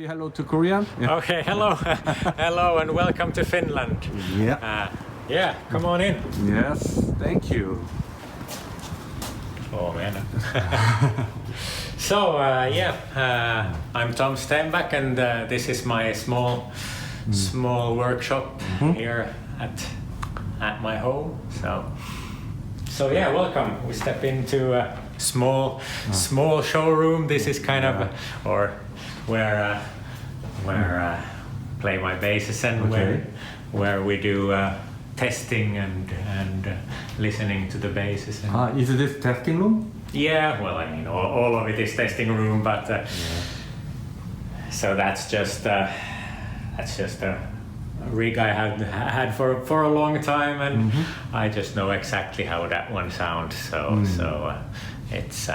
say hello to Korean? Yeah. Okay, hello, hello, and welcome to Finland. Yeah. Yeah, come on in. Yes, thank you. Oh man. So I'm Tom Stenback, and this is my small workshop here at my home. So yeah, welcome. We step into a small showroom. This is kind of where play my basses and where we do testing and listening to the basses. Is this testing room? Yeah, well, I mean, all of it is testing room, but so that's just a rig I had for a long time, and I just know exactly how that one sounds. So it's.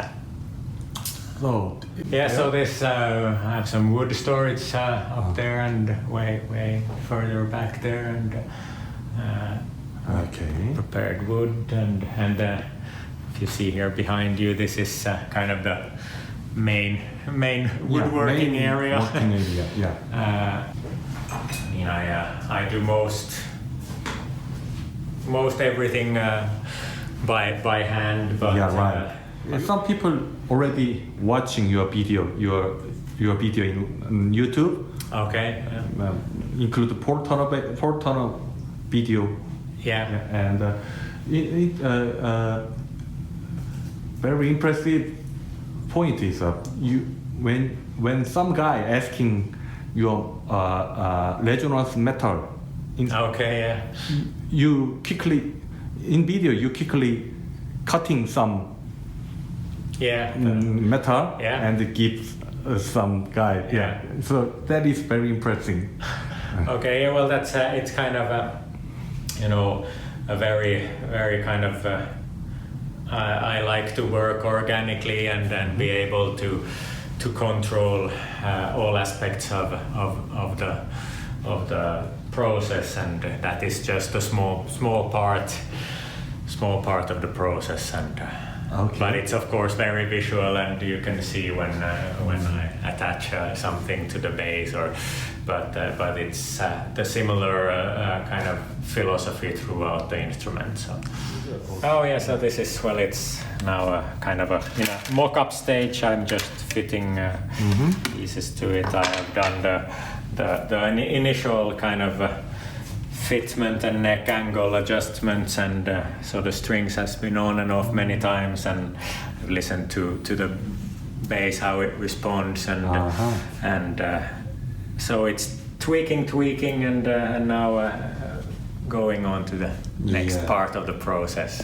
So this I have some wood storage up there and way further back there, and prepared wood, and if you see here behind you, this is kind of the main woodworking area. Working area. I mean, I do most everything by hand, but some people already watching your video in YouTube. Okay. Include portal video. And very impressive point is when some guy asking your resonance metal. You quickly in video you quickly cutting some metal and give some guy. So that is very impressive. Okay. Well, that's it's kind of a very kind of. I like to work organically and be able to control all aspects of the process, and that is just a small part of the process, and but it's of course very visual, and you can see when I attach something to the bass, but it's the similar kind of philosophy throughout the instrument. So this is it's now a kind of in a mock-up stage. I'm just fitting pieces to it. I have done the initial kind of fitment and neck angle adjustments, and so the strings has been on and off many times, and I've listened to the bass how it responds, and so it's tweaking and now going on to the next part of the process.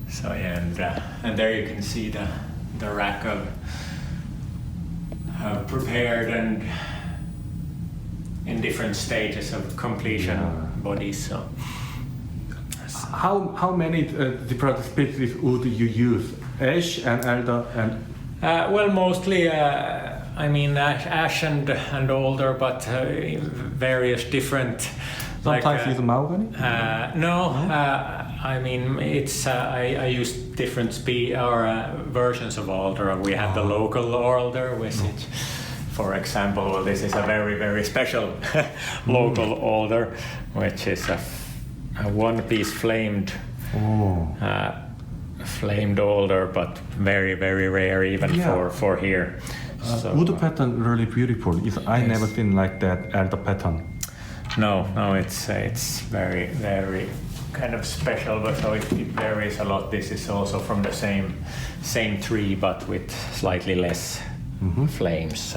So and there you can see the rack of prepared and in different stages of completion bodies. So how many different species would you use? Ash and elder and well, mostly I mean ash and older, but various different. Sometimes it's mahogany? I mean it's I use different versions of alder. We have the local alder, which is, for example, this is a very special local alder, which is a one-piece flamed alder, but very rare even for here. Wood pattern really beautiful. I never seen like that elder pattern. No, it's very kind of special, but so it varies a lot. This is also from the same tree, but with slightly less flames.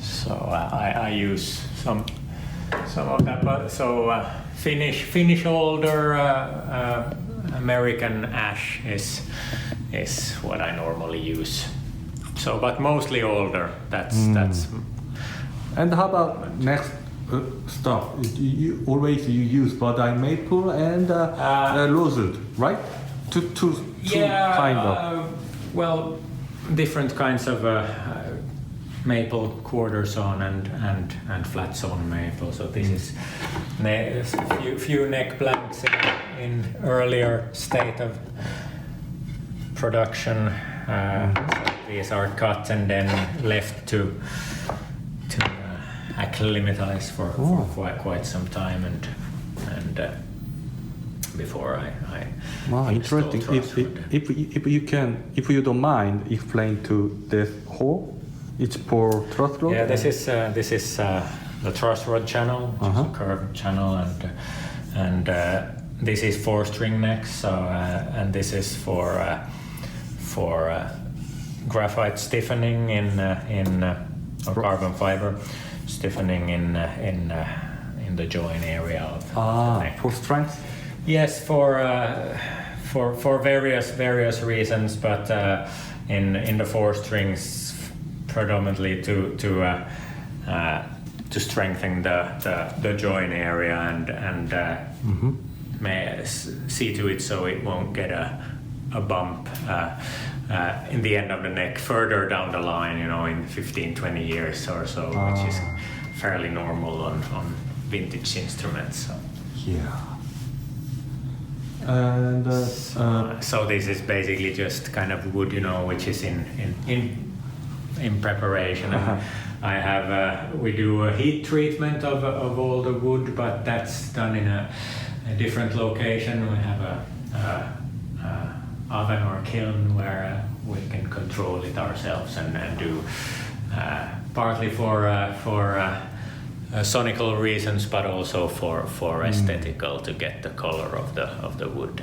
So I use some of that, but Finnish alder, American ash is what I normally use. So, but mostly alder. That's. And how about next stuff? You always use Badai maple and rosewood, right? Two kind of. Well, different kinds of maple quarter sawn and flat sawn maple. So this is a few neck blanks in earlier state of production. These are cut and then left to acclimatize for quite some time, and before I interesting. If you don't mind, explain to this hole. It's for thrust rod. Yeah, this is the thrust rod channel, which is a curved channel, and this is 4-string neck. So and this is for graphite stiffening or carbon fiber stiffening in the joint area of the neck. For strength. Yes, for various reasons, but in the 4 strings predominantly to strengthen the joint area and see to it so it won't get a bump in the end of the neck further down the line, in 15-20 years or so, which is fairly normal on vintage instruments. So. Yeah. And so this is basically just kind of wood, which is in preparation. I have we do a heat treatment of all the wood, but that's done in a different location. We have a oven or kiln where we can control it ourselves and do partly for sonical reasons, but also for aesthetical, to get the color of the wood.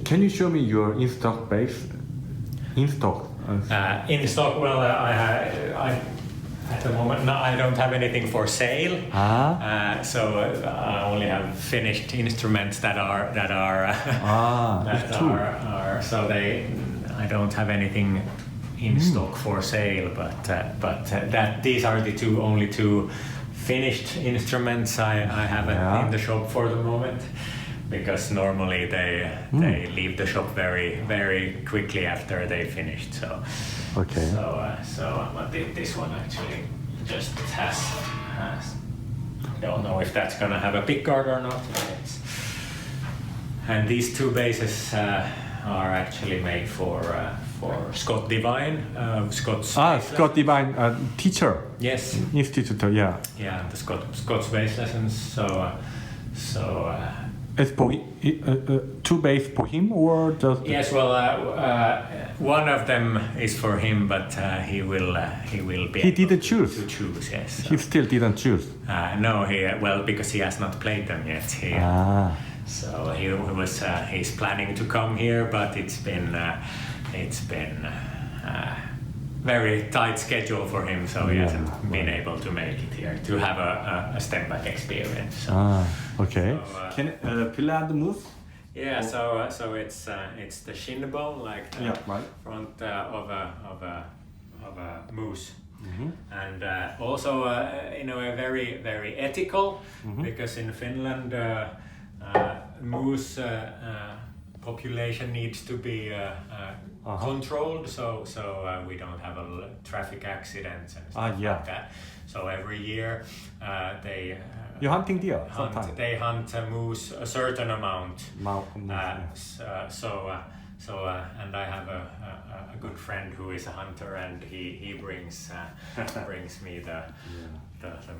Can you show me your in-stock bass? In-stock? In stock, well, I at the moment I don't have anything for sale. So I only have finished instruments that are so I don't have anything in stock for sale. But these are the only two finished instruments I have in the shop for the moment. Because normally they leave the shop very, very quickly after they finished. So but this one actually just has. Don't know if that's gonna have a pickguard or not. And these two basses are actually made for Scott Devine, Scott's. Scott Devine, teacher. Yes. Institute, yeah. Yeah, the Scott's bass lessons. So. It's for two bass for him or just? Yes, well, one of them is for him, but he will be. He didn't choose. To choose, yes. So. He still didn't choose. No, because he has not played them yet. So he's planning to come here, but it's been very tight schedule for him, so he hasn't been able to make it here to have a Stenback experience. So. Okay. So, can Pilar the move? Yeah. So it's the shin bone, like the front of a moose, and also in a way very, very ethical, because in Finland moose population needs to be controlled, so we don't have traffic accidents and stuff like that. So every year you're hunting deer. They hunt moose a certain amount. And I have a good friend who is a hunter, and he brings me the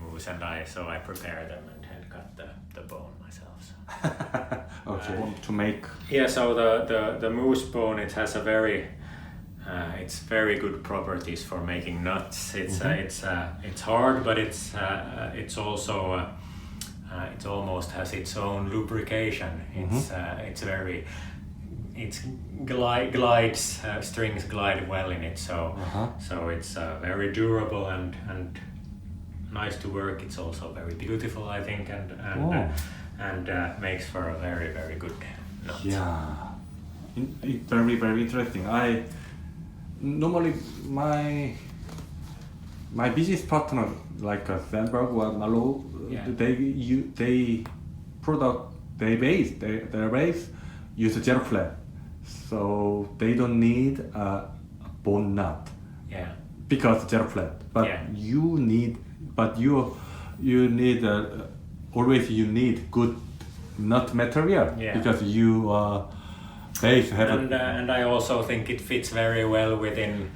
moose, and I prepare them and hand cut the bone myself. So. Okay. To make. Yeah. So the moose bone, it has it's very good properties for making nuts. It's hard, but it's also it almost has its own lubrication. It glides, strings glide well in it, so it's very durable and nice to work. It's also very beautiful, I think, and makes for a very, very good nut. Yeah, very, very interesting. I normally my business partner, like Stenback or Malo, their bass use a gel flat, so they don't need a bone nut. Yeah. Because gel flat, but you need always you need good nut material, because you and I also think it fits very well within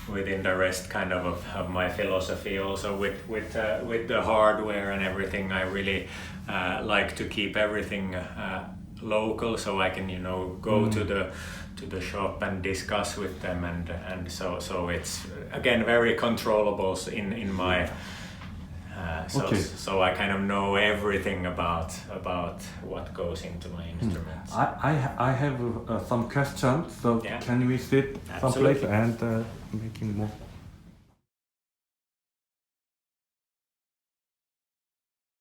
the rest kind of my philosophy. Also with the hardware and everything, I really like to keep everything local, so I can go to the shop and discuss with them, and so it's again very controllable in my. So I kind of know everything about what goes into my instruments. I have some questions, so can we sit someplace and making more?